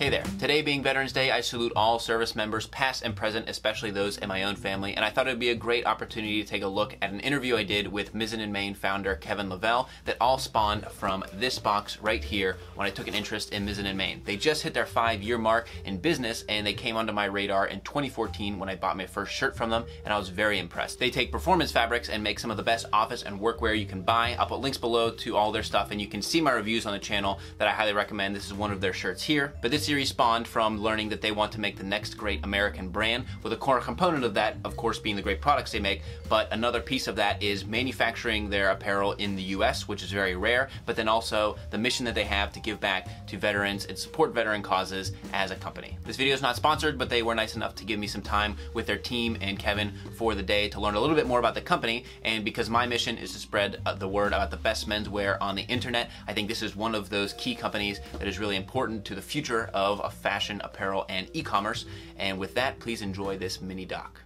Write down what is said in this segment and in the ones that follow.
Hey there. Today being Veterans Day, I salute all service members, past and present, especially those in my own family, and I thought it would be a great opportunity to take a look at an interview I did with Mizzen and Main founder Kevin Lavelle that all spawned from this box right here when I took an interest in Mizzen and Main. They just hit their 5-year mark in business, and they came onto my radar in 2014 when I bought my first shirt from them, and I was very impressed. They take performance fabrics and make some of the best office and workwear you can buy. I'll put links below to all their stuff, and you can see my reviews on the channel that I highly recommend. This is one of their shirts here, but this series spawned from learning that they want to make the next great American brand, with a core component of that, of course, being the great products they make, but another piece of that is manufacturing their apparel in the US, which is very rare, but then also the mission that they have to give back to veterans and support veteran causes as a company. This video is not sponsored, but they were nice enough to give me some time with their team and Kevin for the day to learn a little bit more about the company, and because my mission is to spread the word about the best menswear on the internet, I think this is one of those key companies that is really important to the future of fashion, apparel, and e-commerce. And with that, please enjoy this mini doc.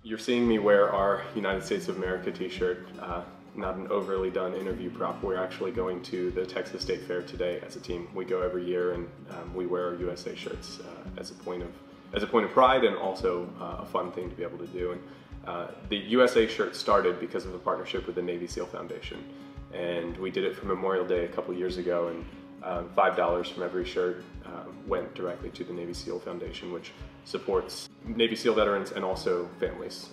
You're seeing me wear our United States of America t-shirt, not an overly done interview prop. We're actually going to the Texas State Fair today as a team. We go every year, and we wear our USA shirts as a point of pride, and also a fun thing to be able to do. And the USA shirt started because of a partnership with the Navy SEAL Foundation, and we did it for Memorial Day a couple years ago, and $5 from every shirt went directly to the Navy SEAL Foundation, which supports Navy SEAL veterans and also families,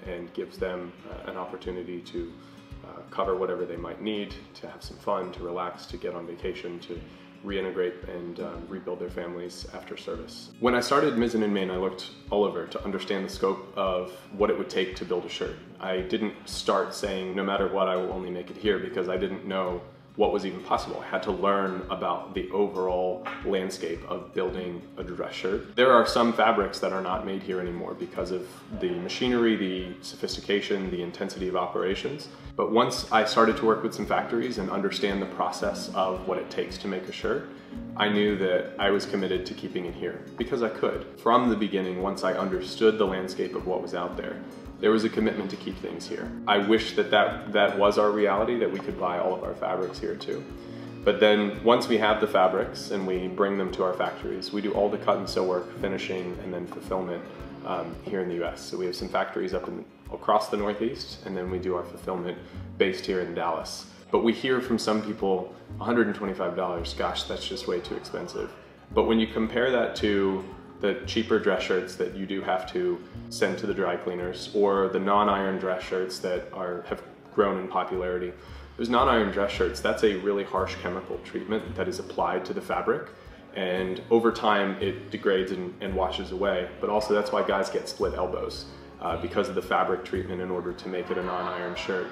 and gives them an opportunity to cover whatever they might need, to have some fun, to relax, to get on vacation, to reintegrate and rebuild their families after service. When I started Mizzen and Main, I looked all over to understand the scope of what it would take to build a shirt. I didn't start saying, no matter what, I will only make it here, because I didn't know what was even possible. I had to learn about the overall landscape of building a dress shirt. There are some fabrics that are not made here anymore because of the machinery, the sophistication, the intensity of operations. But once I started to work with some factories and understand the process of what it takes to make a shirt, I knew that I was committed to keeping it here, because I could. From the beginning, once I understood the landscape of what was out there was a commitment to keep things here. I wish that was our reality, that we could buy all of our fabrics here too. But then once we have the fabrics and we bring them to our factories, we do all the cut and sew work, finishing, and then fulfillment here in the US. So we have some factories across the Northeast, and then we do our fulfillment based here in Dallas. But we hear from some people, $125, gosh, that's just way too expensive. But when you compare that to the cheaper dress shirts that you do have to send to the dry cleaners, or the non-iron dress shirts that have grown in popularity. Those non-iron dress shirts, that's a really harsh chemical treatment that is applied to the fabric, and over time it degrades and washes away. But also that's why guys get split elbows, because of the fabric treatment in order to make it a non-iron shirt.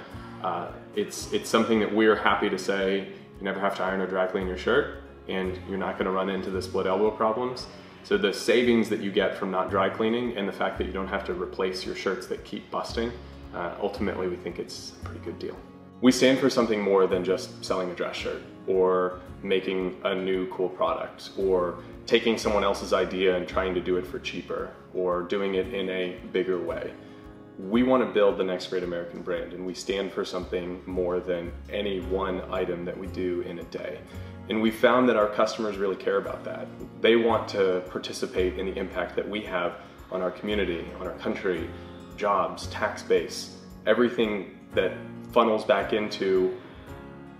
It's something that we're happy to say, you never have to iron or dry clean your shirt, and you're not gonna run into the split elbow problems. So the savings that you get from not dry cleaning, and the fact that you don't have to replace your shirts that keep busting, ultimately we think it's a pretty good deal. We stand for something more than just selling a dress shirt, or making a new cool product, or taking someone else's idea and trying to do it for cheaper, or doing it in a bigger way. We want to build the next great American brand, and we stand for something more than any one item that we do in a day. And we found that our customers really care about that. They want to participate in the impact that we have on our community, on our country, jobs, tax base, everything that funnels back into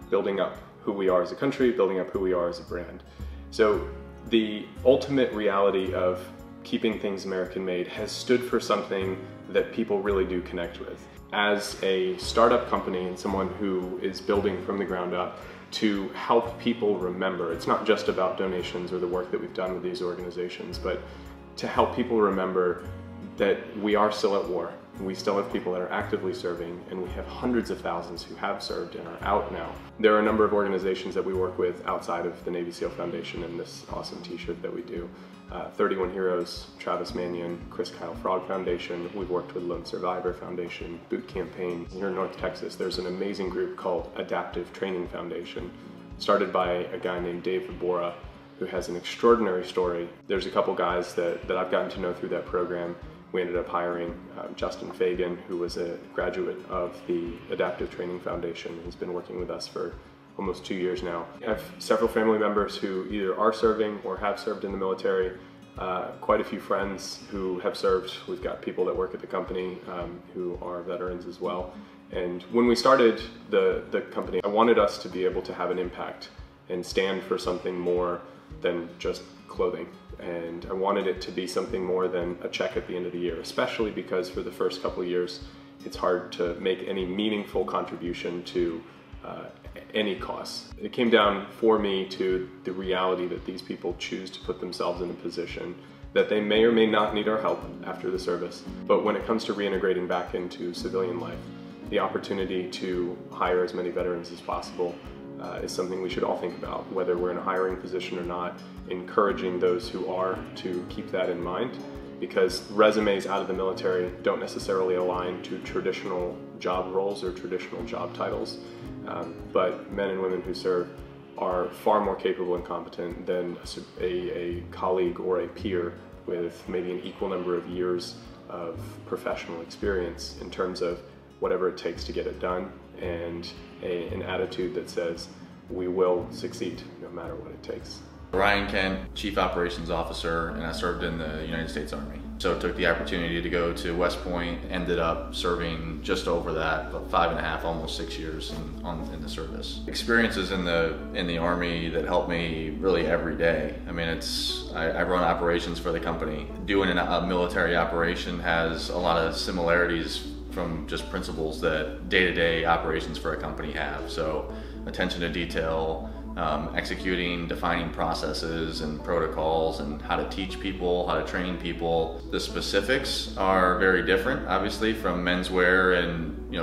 building up who we are as a country, building up who we are as a brand. So the ultimate reality of keeping things American made has stood for something that people really do connect with. As a startup company and someone who is building from the ground up to help people remember, it's not just about donations or the work that we've done with these organizations, but to help people remember that we are still at war. We still have people that are actively serving, and we have hundreds of thousands who have served and are out now. There are a number of organizations that we work with outside of the Navy SEAL Foundation and this awesome t-shirt that we do. 31 Heroes, Travis Manion, Chris Kyle Frog Foundation. We've worked with Lone Survivor Foundation, Boot Campaign. Here in North Texas, there's an amazing group called Adaptive Training Foundation, started by a guy named Dave Vibora, who has an extraordinary story. There's a couple guys that I've gotten to know through that program. We ended up hiring Justin Fagan, who was a graduate of the Adaptive Training Foundation. He's been working with us for almost 2 years now. I have several family members who either are serving or have served in the military, quite a few friends who have served. We've got people that work at the company who are veterans as well. And when we started the company, I wanted us to be able to have an impact and stand for something more than just clothing. And I wanted it to be something more than a check at the end of the year, especially because for the first couple of years, it's hard to make any meaningful contribution to any cause. It came down for me to the reality that these people choose to put themselves in a position that they may or may not need our help after the service. But when it comes to reintegrating back into civilian life, the opportunity to hire as many veterans as possible is something we should all think about, whether we're in a hiring position or not, encouraging those who are to keep that in mind, because resumes out of the military don't necessarily align to traditional job roles or traditional job titles, but men and women who serve are far more capable and competent than a colleague or a peer with maybe an equal number of years of professional experience in terms of whatever it takes to get it done, and an attitude that says we will succeed no matter what it takes. Ryan Kent, Chief Operations Officer, and I served in the United States Army. So took the opportunity to go to West Point, ended up serving just over that, about 5.5, almost 6 years in the service. Experiences in the Army that helped me really every day. I mean, I run operations for the company. Doing a military operation has a lot of similarities from just principles that day-to-day operations for a company have. So attention to detail, executing, defining processes and protocols, and how to teach people, how to train people. The specifics are very different, obviously, from menswear and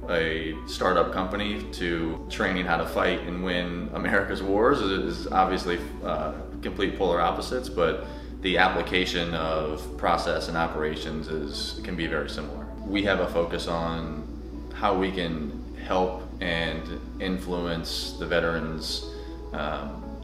a startup company to training how to fight and win America's wars is obviously complete polar opposites, but the application of process and operations can be very similar. We have a focus on how we can help and influence the veterans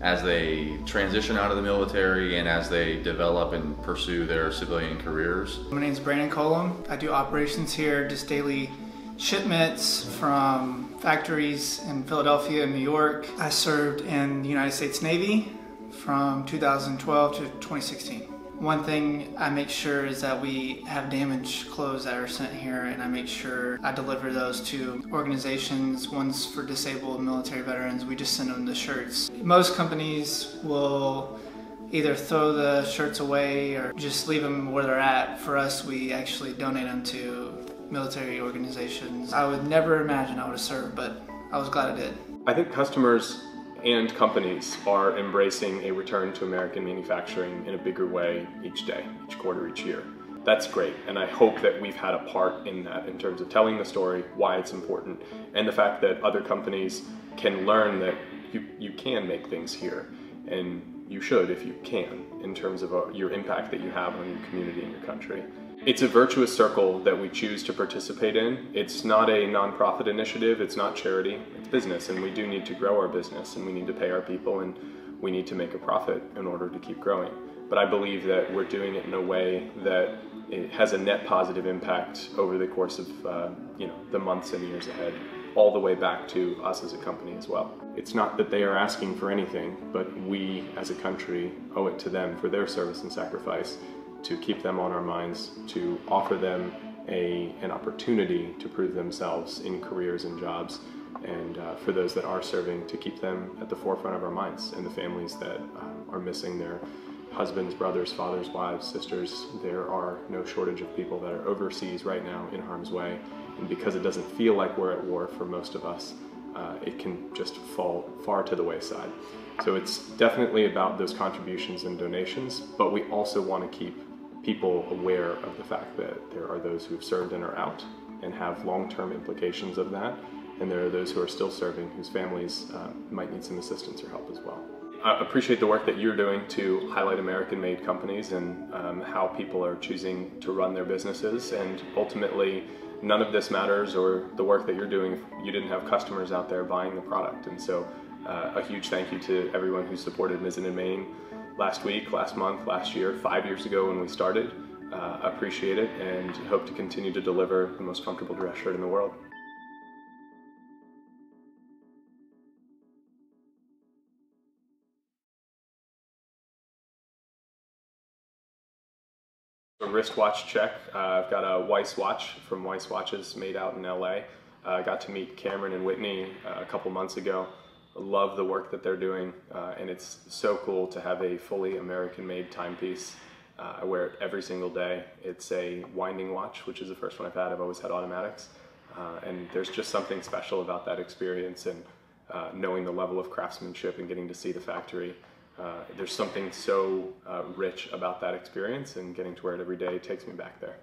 as they transition out of the military and as they develop and pursue their civilian careers. My name is Brandon Colum. I do operations here, just daily shipments from factories in Philadelphia and New York. I served in the United States Navy from 2012 to 2016. One thing I make sure is that we have damaged clothes that are sent here, and I make sure I deliver those to organizations. One's for disabled military veterans. We just send them the shirts. Most companies will either throw the shirts away or just leave them where they're at. For us, we actually donate them to military organizations. I would never imagine I would have served, but I was glad I did. I think customers and companies are embracing a return to American manufacturing in a bigger way each day, each quarter, each year. That's great, and I hope that we've had a part in that in terms of telling the story, why it's important, and the fact that other companies can learn that you can make things here, and you should if you can, in terms of your impact that you have on your community and your country. It's a virtuous circle that we choose to participate in. It's not a nonprofit initiative, it's not charity, it's business, and we do need to grow our business, and we need to pay our people, and we need to make a profit in order to keep growing. But I believe that we're doing it in a way that it has a net positive impact over the course of the months and years ahead, all the way back to us as a company as well. It's not that they are asking for anything, but we as a country owe it to them for their service and sacrifice to keep them on our minds, to offer them an opportunity to prove themselves in careers and jobs, and for those that are serving, to keep them at the forefront of our minds, and the families that are missing their husbands, brothers, fathers, wives, sisters. There are no shortage of people that are overseas right now in harm's way, and because it doesn't feel like we're at war for most of us, it can just fall far to the wayside. So it's definitely about those contributions and donations, but we also want to keep people aware of the fact that there are those who've served and are out and have long-term implications of that, and there are those who are still serving whose families might need some assistance or help as well. I appreciate the work that you're doing to highlight American-made companies and how people are choosing to run their businesses, and ultimately none of this matters, or the work that you're doing, if you didn't have customers out there buying the product. And so a huge thank you to everyone who supported Mizzen and Main last week, last month, last year, 5 years ago when we started. Appreciate it, and hope to continue to deliver the most comfortable dress shirt in the world. A wristwatch check. I've got a Weiss watch from Weiss Watches made out in LA. I got to meet Cameron and Whitney a couple months ago. I love the work that they're doing, and it's so cool to have a fully American-made timepiece. I wear it every single day. It's a winding watch, which is the first one I've had. I've always had automatics, and there's just something special about that experience, and knowing the level of craftsmanship and getting to see the factory. There's something so rich about that experience, and getting to wear it every day takes me back there.